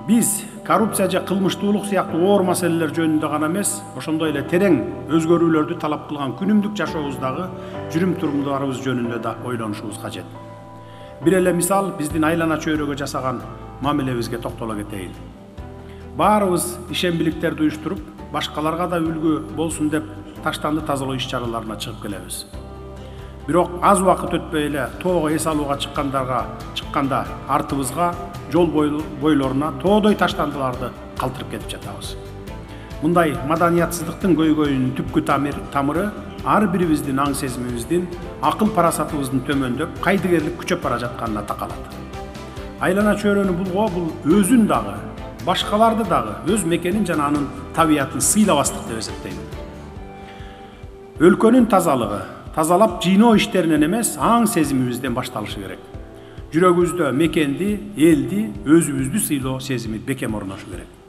Биз коррупция же кылмыштуулук сыяктуу оор маселелер жөнүндө гана эмес, ошондой эле терең өзгөрүүлөрдү талап кылган күнүмдүк жашообуздагы жүрүм турумдарыбыз жөнүндө да ойлонушубуз кажет. Бир эле мисал биздин айлана чөйрөгө жасаган мамилебизге токтоло кетейин. Баарыбыз ишембиликтерди уюштуруп, башкаларга да үлгү болсун деп таштанды тазалоо иш-чараларына чыгып келебиз. Бирок аз убакыт өтпөй эле тоого эс алууга чыкканда артыбызга жол бойлоруна тоодой таштандыларды калтырып кетип жатабыз. Мындай маданиятсыздыктын көйгөйүнүн түпкү тамыры ар бирибиздин аң сезимибиздин, акыл парасатыбыздын төмөндөп, кайдыгерлик күчөп бара жатканына такалат. Айлана чөйрөнү булгоо бул өзүн дагы, башкаларды дагы өз мекенин жана анын табиятын сыйлабастык деп эсептейм. Өлкөнүн тазалыгы тазалап жыйноо иштеринен эмес, аң сезимибизден башталышы керек. Жүрөгүбүздө мекенди, элди, өзүбүздү сыйлоо сезими бекем орношу керек.